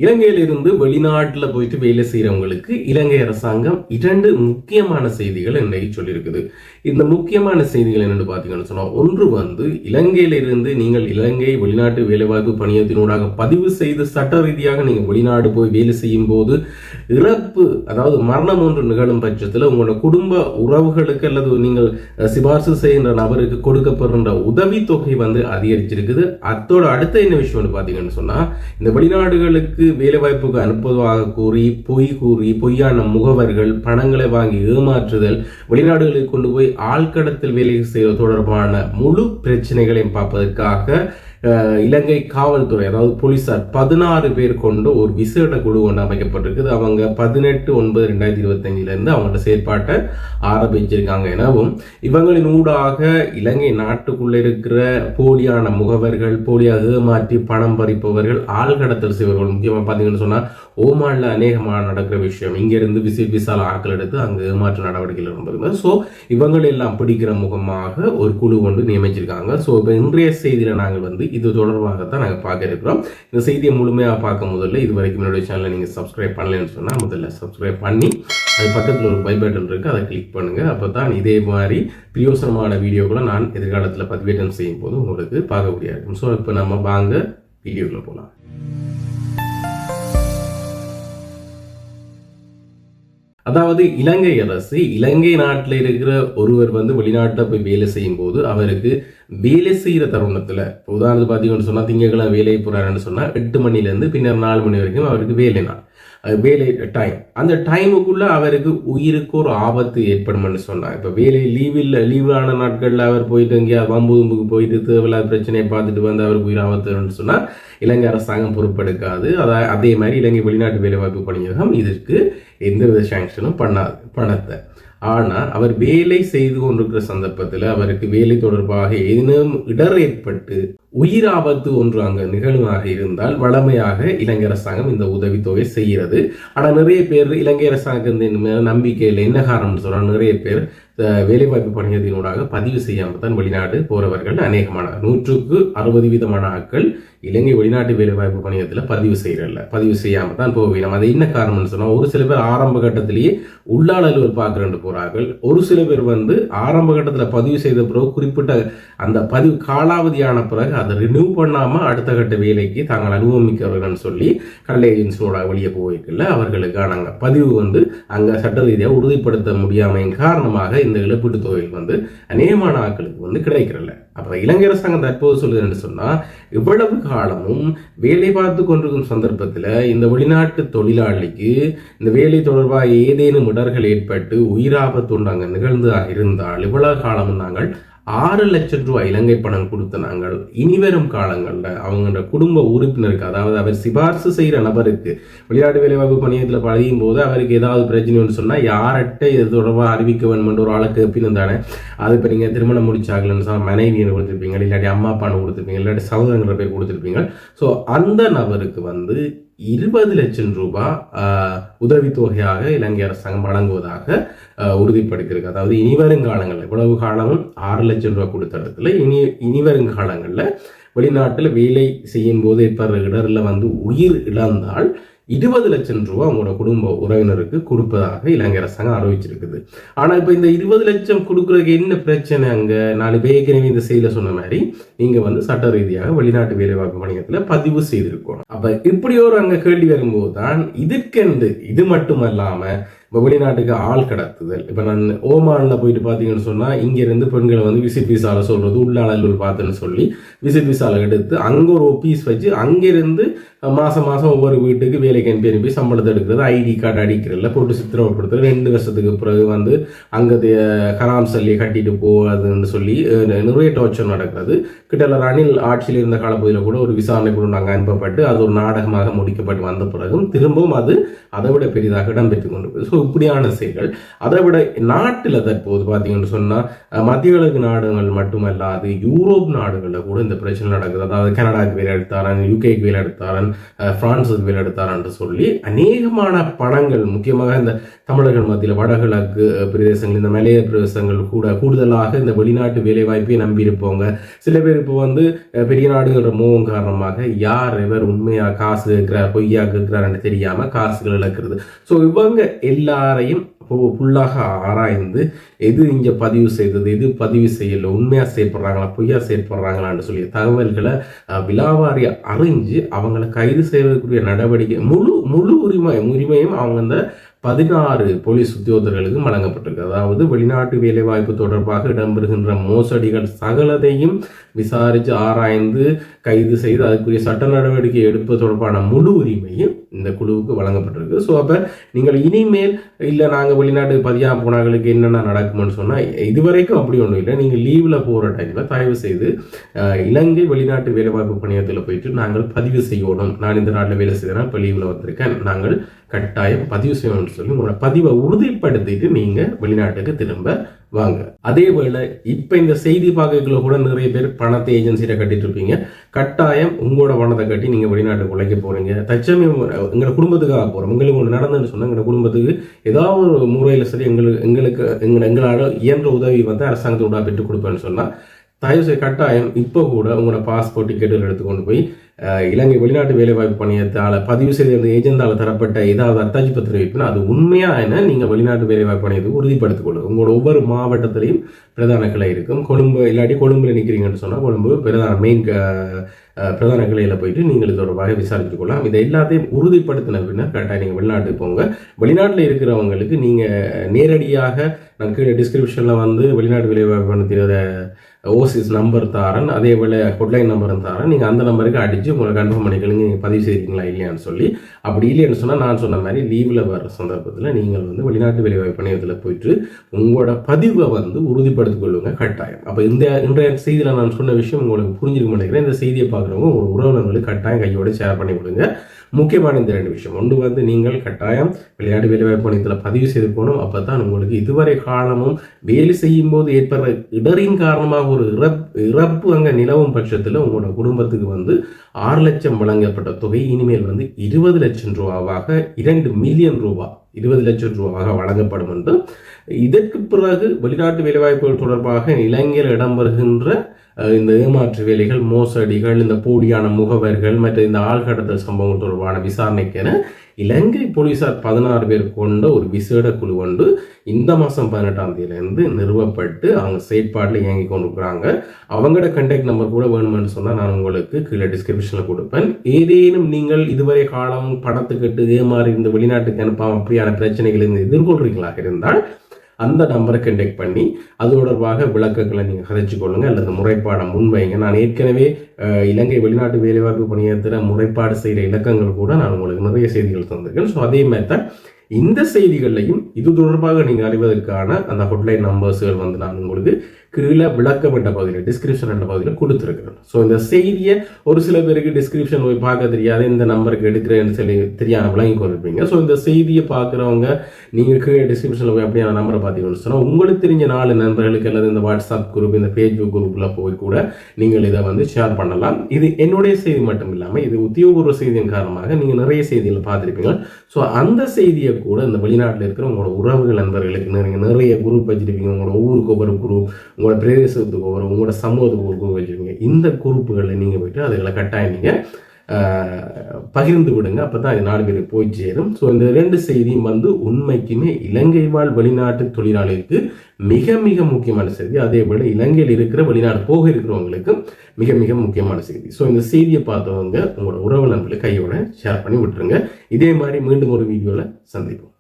இலங்கையிலிருந்து வெளிநாட்டில் போயிட்டு வேலை செய்கிறவங்களுக்கு இலங்கை அரசாங்கம் 2 முக்கியமான செய்திகள் இன்றைக்கு சொல்லியிருக்குது. இந்த முக்கியமான செய்திகள் என்னென்னு பார்த்தீங்கன்னு சொன்னால், ஒன்று வந்து இலங்கையிலிருந்து நீங்கள் இலங்கை வெளிநாட்டு வேலைவாய்ப்பு பணியத்தினூடாக பதிவு செய்து சட்ட ரீதியாக நீங்கள் வெளிநாடு போய் வேலை செய்யும் போது இறப்பு, அதாவது மரணம் ஒன்று நிகழும் பட்சத்தில் உங்களோட குடும்ப உறவுகளுக்கு அல்லது நீங்கள் சிபார்சு செய்கின்ற நபருக்கு கொடுக்கப்படுகின்ற உதவித்தொகை வந்து அதிகரிச்சிருக்குது. அதோட அடுத்த என்ன விஷயம்னு பார்த்தீங்கன்னு சொன்னால், இந்த வெளிநாடுகளுக்கு வேலைவாய்ப்புக்கு அனுப்புவதாக கூறி பொய்யான முகவர்கள் பணங்களை வாங்கி ஏமாற்றுதல், வெளிநாடுகளில் கொண்டு போய் ஆழ்கடத்தல் வேலை செய்வது தொடர்பான முழு பிரச்சனைகளையும் பார்ப்பதற்காக இலங்கை காவல்துறை, அதாவது போலீசார் 16 பேர் கொண்டு ஒரு விசேட குழு ஒன்று அமைக்கப்பட்டிருக்குது. அவங்க 18/9/2025 அவங்களோட செயற்பாட்டை ஆரம்பிச்சிருக்காங்க எனவும், இவங்களின் ஊடாக இலங்கை நாட்டுக்குள்ள இருக்கிற போலியான முகவர்கள், போலியாக ஏமாற்றி பணம் பறிப்பவர்கள், ஆழ்கடத்தல் செய்வர்கள், முக்கியமாக பார்த்தீங்கன்னு சொன்னால் ஓமான்ல அநேகமாக நடக்கிற விஷயம், இங்கிருந்து விசால ஆட்கள் எடுத்து அங்கு ஏமாற்று நடவடிக்கைகள் நடந்திருந்தது. ஸோ இவங்களை எல்லாம் பிடிக்கிற முகமாக ஒரு குழு ஒன்று நியமிச்சிருக்காங்க. ஸோ இப்போ இன்றைய செய்தியில் நாங்கள் வந்து இது தொடர்பாகத்தான் நாங்கள் பார்க்க இருக்கிறோம். இந்த செய்தியை முழுமையாக பார்க்க முதல்ல இது வரைக்கும் என்னுடைய சேனலை நீங்கள் சப்ஸ்கிரைப் பண்ணலன்னு சொன்னால் முதல்ல சப்ஸ்கிரைப் பண்ணி அது பக்கத்தில் ஒரு பை பட்டன் இருக்குது, அதை கிளிக் பண்ணுங்கள். அப்போ தான் இதே மாதிரி பிரியோசனமான வீடியோக்களை நான் எதிர்காலத்தில் பதிவேற்றம் செய்யும் போது உங்களுக்கு பார்க்கக்கூடிய இருக்கும். ஸோ இப்போ நம்ம வாங்க வீடியோக்குள்ள போகலாம். அதாவது இலங்கை அரசு இலங்கை நாட்டில் இருக்கிற ஒருவர் வந்து வெளிநாட்டில் போய் வேலை செய்யும் போது அவருக்கு வேலை செய்கிற தருணத்தில், உதாரணத்துக்கு பார்த்தீங்கன்னு சொன்னால் திங்கட்கிழமை வேலையை போகிறாருன்னு சொன்னால் 8 மணிலேருந்து பின்னர் 4 மணி வரைக்கும் அவருக்கு வேலை வேலை டைம். அந்த டைமுக்குள்ள அவருக்கு உயிருக்கு ஒரு ஆபத்து ஏற்படும்னு சொன்னார். இப்போ வேலை லீவான நாட்களில் அவர் போயிட்டு எங்கேயாவது வம்புக்கு போயிட்டு தேவையில்லாத பிரச்சனையை பார்த்துட்டு வந்து அவருக்கு உயிர் ஆபத்துன்னு சொன்னால் இலங்கை அரசாங்கம் பொறுப்பெடுக்காது. அதே மாதிரி இலங்கை வெளிநாட்டு வேலைவாய்ப்பு பணியகம் இதற்கு எந்தவித சாங்ஷனும் பண்ணாது பணத்தை. ஆனால் அவர் வேலை செய்து கொண்டிருக்கிற சந்தர்ப்பத்தில் அவருக்கு வேலை தொடர்பாக ஏதேனும் இடர் ஏற்பட்டு உயிர் ஆபத்து ஒன்று அங்கே நிகழ்வாக இருந்தால் வழமையாக இலங்கை அரசாங்கம் இந்த உதவித்தொகை செய்கிறது. ஆனால் நிறைய பேர் இலங்கை அரசாங்கத்தின் மேல் நம்பிக்கையில் என்ன காரணம்னு சொன்னால், நிறைய பேர் வேலைவாய்ப்பு பணியத்தினூடாக பதிவு செய்யாமல் தான் வெளிநாடு போறவர்கள் அநேகமான 160% ஆட்கள் இலங்கை வெளிநாட்டு வேலைவாய்ப்பு பணியத்தில் பதிவு செய்யாமல் தான் போகணும். அது என்ன காரணம்னு சொன்னால், ஒரு சில பேர் ஆரம்ப கட்டத்திலேயே உள்ளால் அலுவல் பார்க்குறேன்னு போகிறார்கள். ஒரு சில பேர் வந்து ஆரம்ப கட்டத்தில் பதிவு செய்த பிறகு குறிப்பிட்ட அந்த பதிவு காலாவதியான பிறகு அதை ரினியூ பண்ணாமல் அடுத்த கட்ட வேலைக்கு தாங்கள் அனுபவிக்கிறவர்கள் சொல்லி கடல் ஏஜென்சியோட வெளியே போய்க்கல அவர்களுக்கான அங்கே பதிவு வந்து அங்கே சட்ட ரீதியாக உறுதிப்படுத்த முடியாமையின் காரணமாக இந்த இழப்பீட்டு தொகைகள் வந்து அநேகமான ஆட்களுக்கு வந்து கிடைக்கிறல்ல. அப்போ இலங்கை அரசாங்கம் தற்போது சொல்லுதுன்னு சொன்னால், இவ்வளவு காலமும் வேலை பார்த்து கொண்டிருக்கும் சந்தர்ப்பத்தில் இந்த வெளிநாட்டு தொழிலாளிக்கு இந்த வேலை தொடர்பாக ஏதேனும் இடர்கள் ஏற்பட்டு உயிராபத்து உண்டாங்க நிகழ்ந்ததாக இருந்தால் இவ்வளவு காலமும் நாங்கள் 6 லட்சம் ரூபாய் இலங்கை பணம் கொடுத்த நாங்கள் இனிவரும் காலங்களில் அவங்களோட குடும்ப உறுப்பினருக்கு, அதாவது அவர் சிபார்சு செய்கிற நபருக்கு வெளிநாட்டு வேலைவாய்ப்பு பணியத்தில் பழகும் போது அவருக்கு ஏதாவது பிரச்சனைன்னு சொன்னால் யார்கிட்ட இது தொடர்பாக அறிவிக்க வேணுமென்று ஒரு ஆளுக்கு எப்படின்னு தானே. அது இப்போ நீங்கள் திருமணம் முடிச்சாகலன்னு சொன்னால் மனைவியை கொடுத்துருப்பீங்க, இல்லாட்டி அம்மா அப்பான்னு கொடுத்துருப்பீங்க, இல்லாட்டி சகோதரங்கிற பேர் கொடுத்துருப்பீங்க. ஸோ அந்த நபருக்கு வந்து 20 லட்சம் ரூபாய் உதவித்தொகையாக இலங்கை அரசாங்கம் வழங்குவதாக உறுதிப்படுத்தியிருக்கு. அதாவது இனிவரும் காலங்களில், இவ்வளவு காலமும் 6 லட்சம் ரூபாய் கொடுத்த இடத்துல இனிவரும் காலங்களில் வெளிநாட்டில் வேலை செய்யும் போது ஏற்படுற இடரில் வந்து உயிர் இழந்தால் 20 லட்சம் ரூபாய் உங்களோட குடும்ப உறவினருக்கு கொடுப்பதாக இலங்கை அரசாங்கம் அறிவிச்சிருக்குது. ஆனால் இப்போ இந்த 20 லட்சம் கொடுக்குறதுக்கு என்ன பிரச்சனை? அங்கே நான் இப்போ ஏற்கனவே இந்த செய்தியில் சொன்ன மாதிரி நீங்கள் வந்து சட்ட ரீதியாக வெளிநாட்டு வேலைவாய்ப்பு பணியத்தில் பதிவு செய்திருக்கணும். அப்போ இப்படி ஒரு அங்கே கேள்வி வரும்போது தான் இதுக்கென்று இது மட்டுமல்லாமல் இப்போ வெளிநாட்டுக்கு ஆள் கடத்துதல். இப்போ நான் ஓமானில் போயிட்டு பார்த்தீங்கன்னு சொன்னால் இங்கேருந்து பெண்களை வந்து விசிட் விசாவில் சொல்கிறது உள்ளாளல் பார்த்துன்னு சொல்லி விசிட் விசாவில் எடுத்து அங்கே ஒரு ஒப்பீஸ் வச்சு அங்கேருந்து மாதம் ஒவ்வொரு வீட்டுக்கு வேலைக்கு அனுப்பி சம்பளத்தை எடுக்கிறது, ஐடி கார்டு அடிக்கிறதில்ல போட்டு சித்திரவப்படுத்துறது, 2 வருஷத்துக்கு பிறகு வந்து அங்கே கராம் சல்லியை கட்டிட்டு போகாதுன்னு சொல்லி நிறைய டார்ச்சர் நடக்கிறது. கிட்டத்தட்ட ரணில் ஆட்சியில் இருந்த காலப்பகுதியில் கூட ஒரு விசாரணை கூட நாங்கள் அனுப்பப்பட்டு அது ஒரு நாடகமாக முடிக்கப்பட்டு வந்த பிறகும் திரும்பவும் அது அதை விட பெரிதாக இடம்பெற்று கொண்டு. ஸோ இப்படியான செயல்கள் அதை விட நாட்டில் தற்போது பார்த்தீங்கன்னு சொன்னால் மத்திய கிழக்கு நாடுகள் மட்டுமல்லாது யூரோப் நாடுகளில் கூட இந்த பிரச்சனை நடக்குது. அதாவது கனடாக்கு வேலை எடுத்தாரன், யூகேக்கு வேலை எடுத்தாரன், பிரான்ஸுக்கு வேலை எடுத்தாரான்னு சொல்லி அநேகமான பணங்கள், முக்கியமாக இந்த தமிழர்கள் மத்தியில் வடகிழக்கு பிரதேசங்கள், இந்த மலைய பிரதேசங்கள் கூடுதலாக இந்த வெளிநாட்டு வேலைவாய்ப்பை நம்பியிருப்பவங்க. சில பேர் இப்போ வந்து பெரிய நாடுகள மோகம் காரணமாக யார் இவர் உண்மையாக காசு கேட்கிறார் பொய்யா கேட்கிறாருன்னு தெரியாமல் காசுகள் இழக்கிறது. ஸோ இவங்க எல்லாரையும் ஃபுல்லாக ஆராய்ந்து எது இங்கே பதிவு செய்தது, எது பதிவு செய்யலை, உண்மையாக செயற்படுறாங்களா பொய்யா செயற்படுறாங்களான்னு சொல்லி தகவல்களை விலாவாரி அறிஞ்சு அவங்களை கைது செய்வதற்குரிய நடவடிக்கை முழு உரிமையும் அவங்க அந்த 16 போலீஸ் உத்தியோகர்களுக்கு வழங்கப்பட்டிருக்கு. அதாவது வெளிநாட்டு வேலைவாய்ப்பு தொடர்பாக இடம்பெறுகின்ற மோசடிகள் சகலதையும் விசாரித்து ஆராய்ந்து கைது செய்து அதுக்குரிய சட்ட நடவடிக்கை எடுப்பது தொடர்பான முழு உரிமையும் இந்த குழுவுக்கு வழங்கப்பட்டிருக்கு. ஸோ அப்போ நீங்கள் இனிமேல் இல்லை நாங்கள் வெளிநாட்டுக்கு பதியாக போனாங்களுக்கு என்னென்ன நடக்கும்னு சொன்னால் இதுவரைக்கும் அப்படி ஒன்றும் இல்லை. நீங்கள் லீவில் போகிற டைமில் தயவு செய்து இலங்கை வெளிநாட்டு வேலைவாய்ப்பு பணியத்தில் போயிட்டு நாங்கள் பதிவு செய்யணும், நான் இந்த நாட்டில் வேலை செய்கிறேன், இப்போ லீவில் வந்திருக்கேன், நாங்கள் கட்டாயம் பதிவு செய்யணும்னு சொல்லி உங்களோட பதிவை உறுதிப்படுத்திட்டு நீங்கள் வெளிநாட்டுக்கு திரும்ப வாங்க. அதே வேளை இப்போ இந்த செய்தி பார்க்கக்குள்ள கூட நிறைய பேர் பணத்தை ஏஜென்சியில கட்டிட்டு இருப்பீங்க. கட்டாயம் உங்களோட பணத்தை கட்டி நீங்கள் வெளிநாட்டுக்கு உழைக்க போறீங்க. தற்சமயம் எங்களை குடும்பத்துக்காக போகிறோம், உங்களுக்கு ஒன்று நடந்துன்னு சொன்னால் எங்களோட குடும்பத்துக்கு ஏதாவது ஒரு முறையில் சரி எங்களால் இயன்ற உதவி வந்து அரசாங்கத்தோட பெற்றுக் கொடுப்பேன்னு சொன்னால் தயவு செய்து கட்டாயம் இப்போ கூட உங்களோட பாஸ்போர்ட் டிக்கெட்டுகள் எடுத்துக்கொண்டு போய் இலங்கை வெளிநாட்டு வேலைவாய்ப்பு பணியத்தால் பதிவு செய்த ஏஜெண்டால் தரப்பட்ட ஏதாவது அத்தாட்சி பத்திரம் வைப்பினா அது உண்மையான நீங்கள் வெளிநாட்டு வேலைவாய்ப்பு பணியத்துக்கு உறுதிப்படுத்திக் கொள்ளுங்க. உங்களோட ஒவ்வொரு மாவட்டத்திலையும் பிரதான கிளை இருக்கும். கொழும்பு இல்லாட்டி கொழும்புல நிற்கிறீங்கன்னு சொன்னால் கொழும்பு பிரதான கிளையில் போயிட்டு நீங்கள் தொடர்பாக விசாரித்து கொள்ளலாம். இதை எல்லாத்தையும் உறுதிப்படுத்தின பின்னர் கரெக்டாக நீங்கள் வெளிநாட்டுக்கு போங்க. வெளிநாட்டில் இருக்கிறவங்களுக்கு நீங்கள் நேரடியாக நான் கீழே டிஸ்கிரிப்ஷனில் வந்து வெளிநாட்டு வேலைவாய்ப்பு பணியோட ஓசிஸ் நம்பர் தாரன், அதே போல் ஹொட்லைன் நம்பரும் தாரன். நீங்கள் அந்த நம்பருக்கு அடித்து உங்களை கன்ஃபார்ம் பண்ணிக்கலுங்க நீங்கள் பதிவு செய்திருக்கீங்களா இல்லையான்னு சொல்லி. அப்படி இல்லைன்னு சொன்னால் நான் சொன்ன மாதிரி லீவில் வர சந்தர்ப்பத்தில் நீங்கள் வந்து வெளிநாட்டு வேலைவாய்ப்பு பணியத்தில் போயிட்டு உங்களோட பதிவை வந்து உறுதிப்படுத்திக் கொள்ளுங்க கட்டாயம். அப்போ இன்றைய செய்தியில் நான் சொன்ன விஷயம் உங்களுக்கு புரிஞ்சிருக்க மாட்டேங்கிறேன். இந்த செய்தியை பார்க்குறவங்க உங்கள் உறவினர்களுக்கு கட்டாயம் கையோடு ஷேர் பண்ணி கொடுங்க. முக்கியமான இந்த 2 விஷயம். ஒன்று வந்து நீங்கள் கட்டாயம் வெளிநாட்டு வேலைவாய்ப்பு பணியத்தில் பதிவு செய்து போகணும். அப்போ தான் உங்களுக்கு இதுவரை காலமும் வேலை செய்யும் போது ஏற்படுற இடரின் காரணமாக ஒரு இறப்பு அங்கே நிலவும் பட்சத்தில் உங்களோட குடும்பத்துக்கு வந்து 6 லட்சம் வழங்கப்பட்ட தொகை இனிமேல் வந்து 20 லட்சம் ரூபாவாக 2 மில்லியன் ரூபாய் 20 லட்சம் ரூபாவாக வழங்கப்படும் என்று. இதற்கு பிறகு வெளிநாட்டு வேலைவாய்ப்புகள் தொடர்பாக இலங்கையில் இடம்பெறுகின்ற இந்த ஏமாற்று வேலைகள், மோசடிகள், இந்த போலியான முகவர்கள் மற்றும் இந்த ஆள்கடத்தல் சம்பவங்கள் தொடர்பான விசாரணைக்கென இலங்கை போலீசார் 16 பேர் கொண்ட ஒரு விசேட குழு ஒன்று இந்த மாதம் 18ஆம் தேதியிலேருந்து நிறுவப்பட்டு அவங்க செயற்பாட்டில் இயங்கி கொண்டிருக்கிறாங்க. அவங்களோட கண்டாக்ட் நம்பர் கூட வேணுமென்னு சொன்னால் நான் உங்களுக்கு கீழே டிஸ்கிரிப்ஷனில் கொடுப்பேன். ஏதேனும் நீங்கள் இதுவரை காலம் பணத்துக்கிட்டு ஏமாறி இந்த வெளிநாட்டுக்கு அனுப்பாமல் அப்படியான பிரச்சனைகளை எதிர்கொள்றீங்களாக இருந்தால் அந்த நம்பரை கண்டெக்ட் பண்ணி அது தொடர்பாக விளக்கங்களை நீங்கள் கதைச்சு கொள்ளுங்க அல்லது முறைப்பாடை முன்வைங்க. நான் ஏற்கனவே இலங்கை வெளிநாட்டு வேலைவாய்ப்பு பணியத்தில் முறைப்பாடு செய்கிற இலக்கங்கள் கூட நான் உங்களுக்கு நிறைய செய்திகள் தந்திருக்கேன். ஸோ அதே மாதிரி தான் இந்த செய்திகளையும் இது தொடர்பாக நீங்கள் அறிவதற்கான அந்த ஹொட்லைன் நம்பர்ஸ்கள் வந்து நான் உங்களுக்கு கீழே விளக்கப்பட்ட பகுதியில் டிஸ்கிரிப்ஷன் என்ற பகுதியில் கொடுத்துருக்கிறேன். ஸோ இந்த செய்தியை ஒரு சில பேருக்கு டிஸ்கிரிப்ஷன் போய் பார்க்க தெரியாது, இந்த நம்பருக்கு எடுக்கிறேன்னு சொல்லி தெரியாமல் விளங்கி கொண்டிருப்பீங்க. ஸோ இந்த செய்தியை பார்க்குறவங்க நீங்கள் கீழே டிஸ்கிரிப்ஷனில் போய் அப்படியான நம்பரை பார்த்தீங்கன்னு சொன்னால் உங்களுக்கு தெரிஞ்ச 4 நண்பர்களுக்கு அல்லது இந்த வாட்ஸ்அப் குரூப், இந்த ஃபேஸ்புக் குரூப்பில் போய் கூட நீங்கள் இதை வந்து ஷேர் பண்ணலாம். இது என்னுடைய செய்தி மட்டும் இல்லாமல் இது உத்தியோகபூர்வ செய்தியின் காரணமாக நீங்கள் நிறைய செய்திகளை பார்த்துருப்பீங்க. ஸோ அந்த செய்தியை கூட இந்த வெளிநாட்டில் இருக்கிற உங்களோட உறவுகள் நண்பர்களுக்கு நீங்கள் நிறைய குரூப் வச்சுருப்பீங்க. உங்களோட ஊருக்கு ஒவ்வொரு குரூப், உங்களோட பிரதேசத்துக்கு ஒவ்வொரு, உங்களோட சமூகத்துக்கு ஒரு குரூப் வச்சுருப்பீங்க. இந்த குரூப்புகளில் நீங்கள் போய்ட்டு அதுகளை கட்டாயம் நீங்கள் பகிர்ந்து விடுங்க. அப்போ தான் அது 4 பேருக்கு போய் சேரும். ஸோ இந்த 2 செய்தியும் வந்து உண்மைக்குமே இலங்கை வாழ் வெளிநாட்டு தொழிலாளர்களுக்கு மிக மிக முக்கியமான செய்தி. அதே போல் இலங்கையில் இருக்கிற வெளிநாடு போக இருக்கிறவங்களுக்கு மிக மிக முக்கியமான செய்தி. ஸோ இந்த செய்தியை பார்த்தவங்க உங்களோட உறவு நண்பர்களை கையோட ஷேர் பண்ணி விட்டுருங்க. இதே மாதிரி மீண்டும் ஒரு வீடியோவில் சந்திப்போம்.